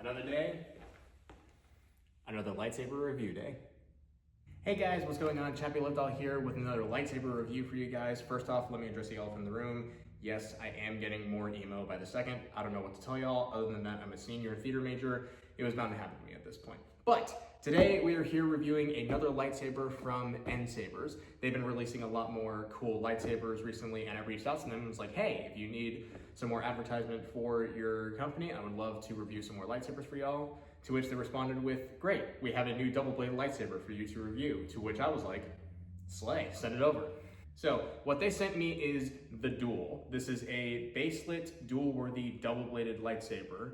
Another day, another lightsaber review day. Hey guys, what's going on? Chappy Liftoff here with another lightsaber review for you guys. First off, let me address the elephant in the room. Yes, I am getting more emo by the second. I don't know what to tell y'all. Other than that, I'm a senior theater major. It was bound to happen to me at this point. But today we are here reviewing another lightsaber from NSabers. They've been releasing a lot more cool lightsabers recently, and I reached out to them and was like, hey, if you need some more advertisement for your company, I would love to review some more lightsabers for y'all. To which they responded with, great, we have a new double-bladed lightsaber for you to review. To which I was like, slay, send it over. So what they sent me is the Duel. This is a baselit, dual-worthy, double-bladed lightsaber.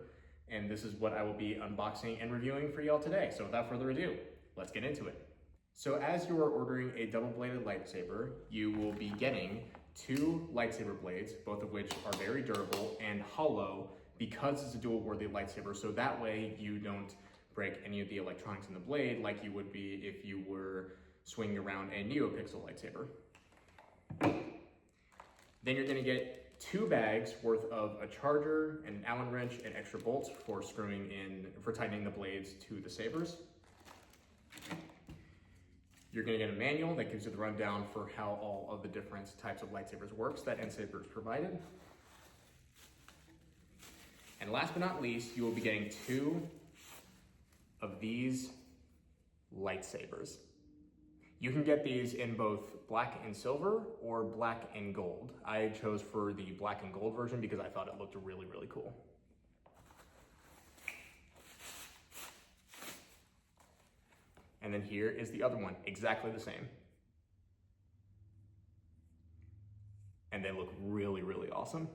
And this is what I will be unboxing and reviewing for y'all today. So without further ado, let's get into it. So as you are ordering a double-bladed lightsaber, you will be getting 2 lightsaber blades, both of which are very durable and hollow because it's a dual-worthy lightsaber. So that way you don't break any of the electronics in the blade like you would be if you were swinging around a NeoPixel lightsaber. Then you're gonna get 2 bags worth of a charger, an Allen wrench, and extra bolts for tightening the blades to the sabers. You're gonna get a manual that gives you the rundown for how all of the different types of lightsabers works that NSabers provided. And last but not least, you will be getting 2 of these lightsabers. You can get these in both black and silver or black and gold. I chose for the black and gold version because I thought it looked really, really cool. And then here is the other one, exactly the same. And they look really, really awesome.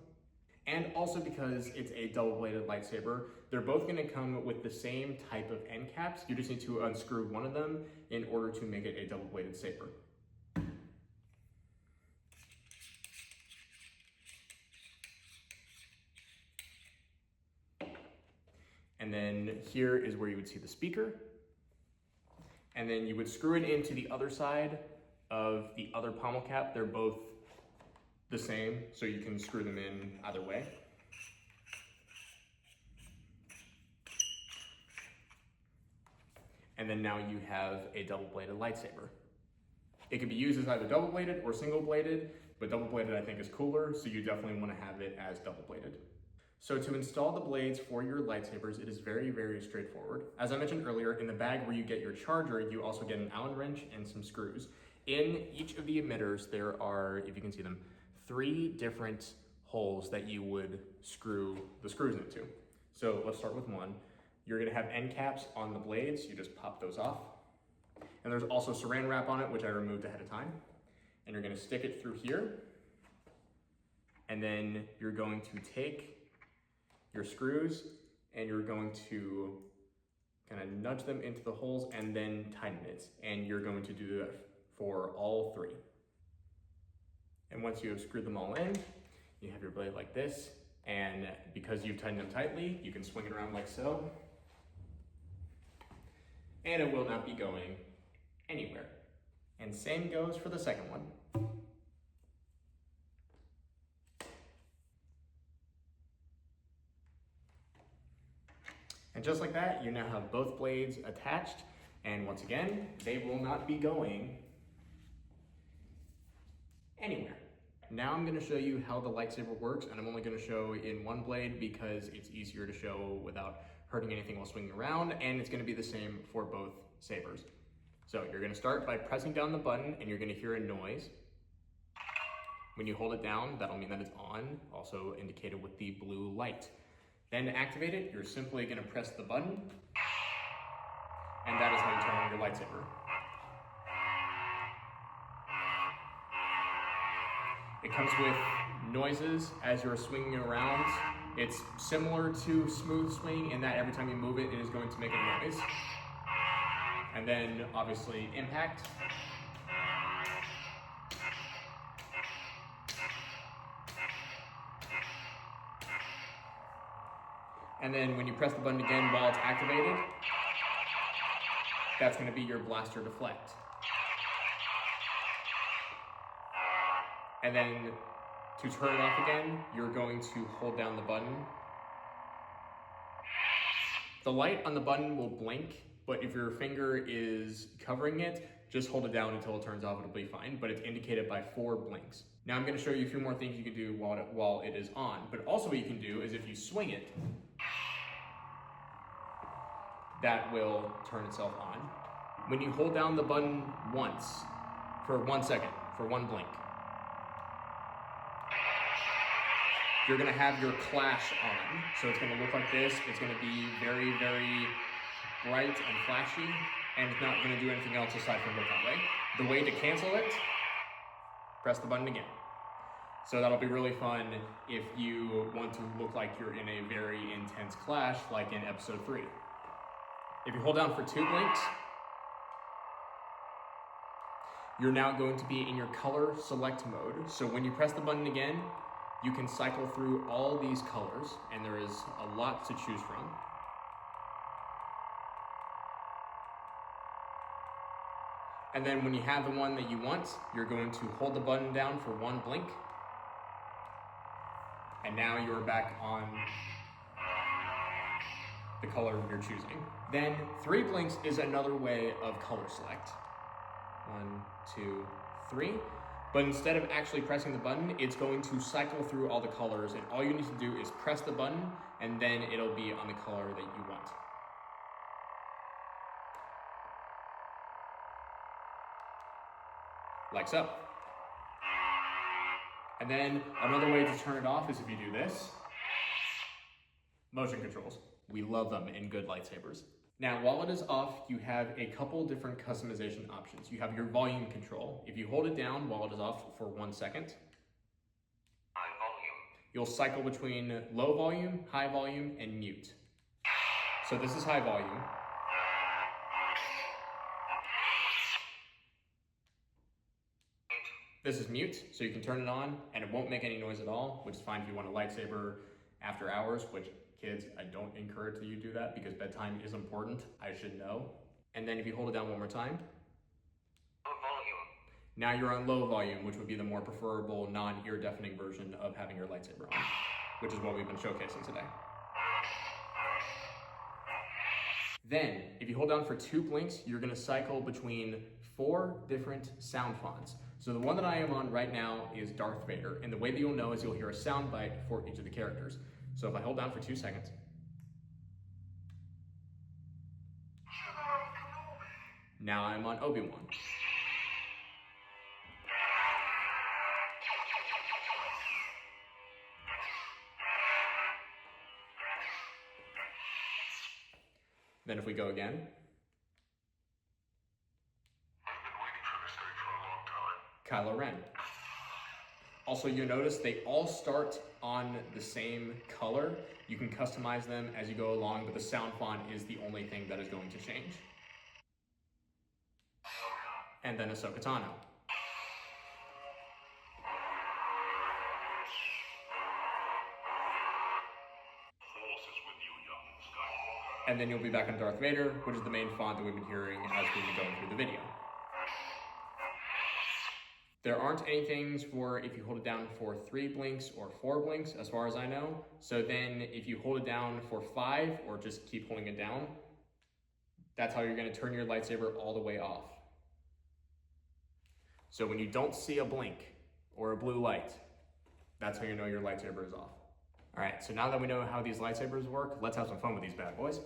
And also because it's a double-bladed lightsaber, they're both gonna come with the same type of end caps. You just need to unscrew one of them in order to make it a double-bladed saber. And then here is where you would see the speaker. And then you would screw it into the other side of the other pommel cap. They're both the same, so you can screw them in either way. And then now you have a double-bladed lightsaber. It can be used as either double-bladed or single-bladed, but double-bladed I think is cooler, so you definitely want to have it as double-bladed. So to install the blades for your lightsabers, it is very, very straightforward. As I mentioned earlier, in the bag where you get your charger, you also get an Allen wrench and some screws. In each of the emitters, there are, if you can see them, 3 different holes that you would screw the screws into. So let's start with one. You're gonna have end caps on the blades. You just pop those off. And there's also saran wrap on it, which I removed ahead of time. And you're gonna stick it through here. And then you're going to take your screws and you're going to kind of nudge them into the holes and then tighten it. And you're going to do that for all 3. And once you have screwed them all in, you have your blade like this. And because you've tightened them tightly, you can swing it around like so. And it will not be going anywhere. And same goes for the second one. And just like that, you now have both blades attached. And once again, they will not be going anywhere. Now I'm gonna show you how the lightsaber works, and I'm only gonna show in one blade because it's easier to show without hurting anything while swinging around, and it's gonna be the same for both sabers. So you're gonna start by pressing down the button, and you're gonna hear a noise. When you hold it down, that'll mean that it's on, also indicated with the blue light. Then to activate it, you're simply gonna press the button, and that is how you turn on your lightsaber. It comes with noises as you're swinging around. It's similar to smooth swing in that every time you move it, it is going to make a noise. And then obviously impact. And then when you press the button again while it's activated, that's going to be your blaster deflect. And then to turn it off again, you're going to hold down the button The light on the button will blink, but if your finger is covering it, just hold it down until it turns off, it'll be fine, but it's indicated by 4 blinks. Now I'm gonna show you a few more things you can do while it is on, but also what you can do is if you swing it, that will turn itself on. When you hold down the button once, for 1 second, for 1 blink, you're gonna have your clash on. So it's gonna look like this. It's gonna be very, very bright and flashy, and it's not gonna do anything else aside from look that way. The way to cancel it, press the button again. So that'll be really fun if you want to look like you're in a very intense clash, like in episode 3. If you hold down for 2 blinks, you're now going to be in your color select mode. So when you press the button again, you can cycle through all these colors, and there is a lot to choose from. And then when you have the one that you want, you're going to hold the button down for 1 blink, and now you're back on the color you're choosing. Then 3 blinks is another way of color select. 1, 2, 3. But instead of actually pressing the button, it's going to cycle through all the colors, and all you need to do is press the button, and then it'll be on the color that you want. Like so. And then another way to turn it off is if you do this. Motion controls. We love them in good lightsabers. Now, while it is off, you have a couple different customization options. You have your volume control. If you hold it down while it is off for 1 second, high volume. You'll cycle between low volume, high volume, and mute. So this is high volume. This is mute, so you can turn it on and it won't make any noise at all, which is fine if you want a lightsaber after hours, which kids, I don't encourage that you do that because bedtime is important. I should know. And then if you hold it down one more time. Low volume. Now you're on low volume, which would be the more preferable non-ear deafening version of having your lightsaber on, which is what we've been showcasing today. Then, if you hold down for 2 blinks, you're gonna cycle between 4 different sound fonts. So the one that I am on right now is Darth Vader, and the way that you'll know is you'll hear a sound bite for each of the characters. So if I hold down for 2 seconds, now I'm on Obi-Wan. Then if we go again, I've been waiting for this day for a long time. Kylo Ren. Also, you'll notice they all start on the same color. You can customize them as you go along, but the sound font is the only thing that is going to change. And then Ahsoka Tano. And then you'll be back on Darth Vader, which is the main font that we've been hearing as we've been going through the video. There aren't any things for if you hold it down for 3 blinks or 4 blinks, as far as I know. So then if you hold it down for 5 or just keep holding it down, that's how you're gonna turn your lightsaber all the way off. So when you don't see a blink or a blue light, that's how you know your lightsaber is off. All right, so now that we know how these lightsabers work, let's have some fun with these bad boys.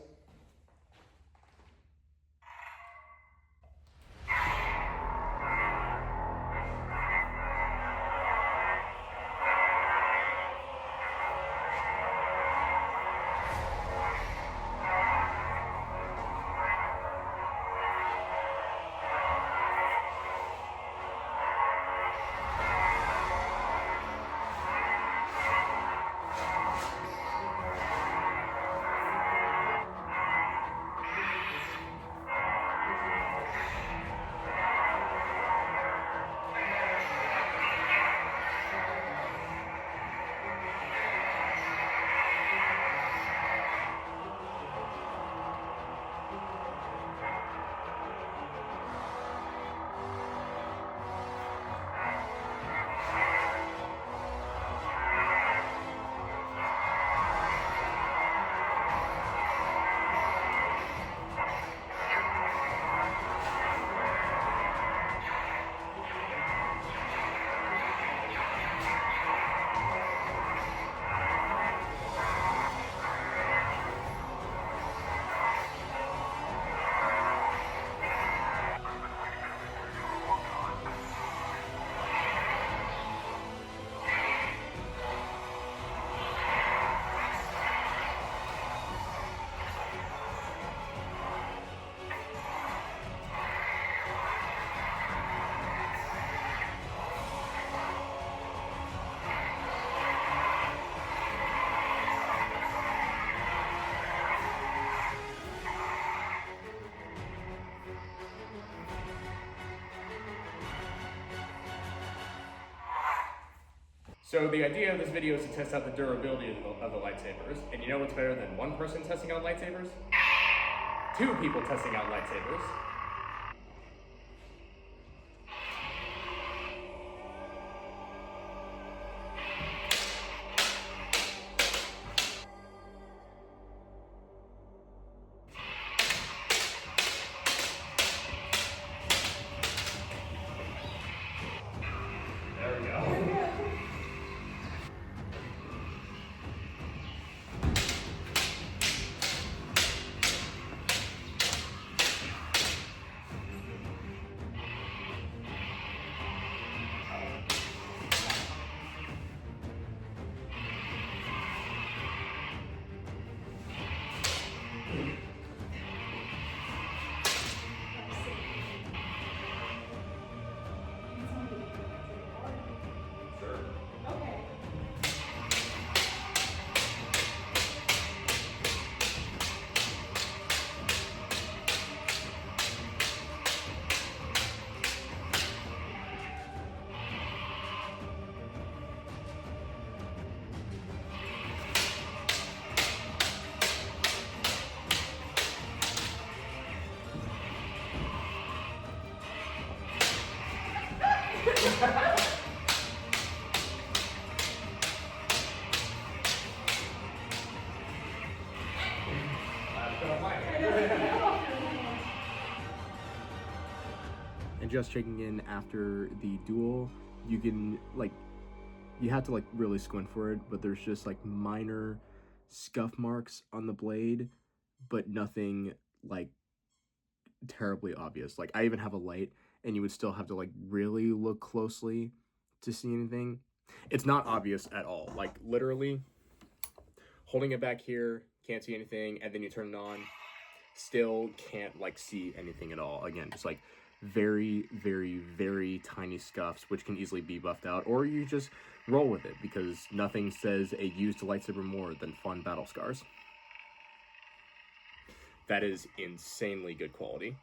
So the idea of this video is to test out the durability of the lightsabers. And you know what's better than one person testing out lightsabers? Two people testing out lightsabers. There we go. And just checking in after the duel, you can you have to really squint for it, but there's just minor scuff marks on the blade, but nothing terribly obvious. I even have a light and you would still have to really look closely to see anything. It's not obvious at all. Literally holding it back here, can't see anything, and then you turn it on, still can't see anything at all. Again, just very, very, very tiny scuffs, which can easily be buffed out, or you just roll with it, because nothing says a used lightsaber more than fun battle scars. That is insanely good quality.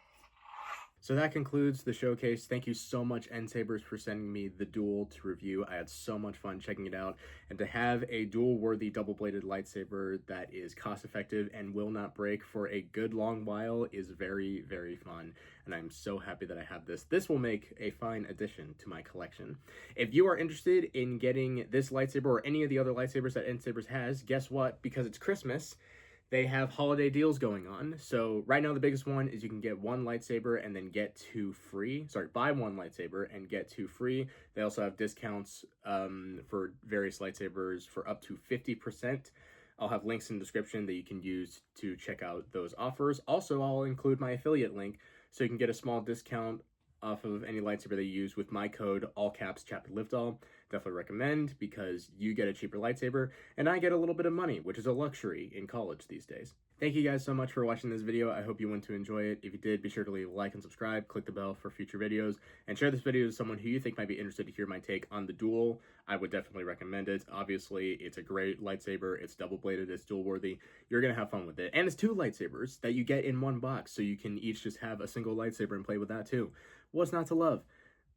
So that concludes the showcase. Thank you so much, NSabers, for sending me the Duel to review. I had so much fun checking it out, and to have a dual-worthy double-bladed lightsaber that is cost-effective and will not break for a good long while is very, very fun, and I'm so happy that I have this. This will make a fine addition to my collection. If you are interested in getting this lightsaber or any of the other lightsabers that NSabers has, guess what? Because it's Christmas, they have holiday deals going on. So right now the biggest one is you can get one lightsaber and then get two free. Sorry, buy one lightsaber and get two free. They also have discounts for various lightsabers for up to 50%. I'll have links in the description that you can use to check out those offers. Also, I'll include my affiliate link so you can get a small discount off of any lightsaber they use with my code, all caps, ChappyLiveDoll. Definitely recommend, because you get a cheaper lightsaber and I get a little bit of money, which is a luxury in college these days. Thank you guys so much for watching this video. I hope you went to enjoy it. If you did, be sure to leave a like and subscribe, click the bell for future videos, and share this video with someone who you think might be interested to hear my take on the Duel. I would definitely recommend it. Obviously, it's a great lightsaber. It's double-bladed. It's dual-worthy. You're going to have fun with it. And it's two lightsabers that you get in one box, so you can each just have a single lightsaber and play with that too. What's not to love?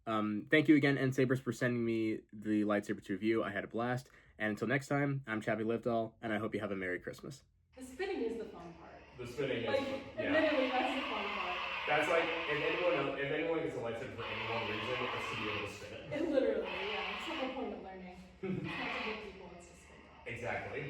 Thank you again, NSabers, for sending me the lightsaber to review. I had a blast. And until next time, I'm ChappyLiveDoll, and I hope you have a Merry Christmas. The spinning is the fun part. The spinning is, yeah. Admittedly, that's the fun part. That's if anyone gets a lightsaber for any one reason, it's to be able to spin it. Literally, yeah. It's the whole point of learning. It's not to hit people, it's to spin. Exactly.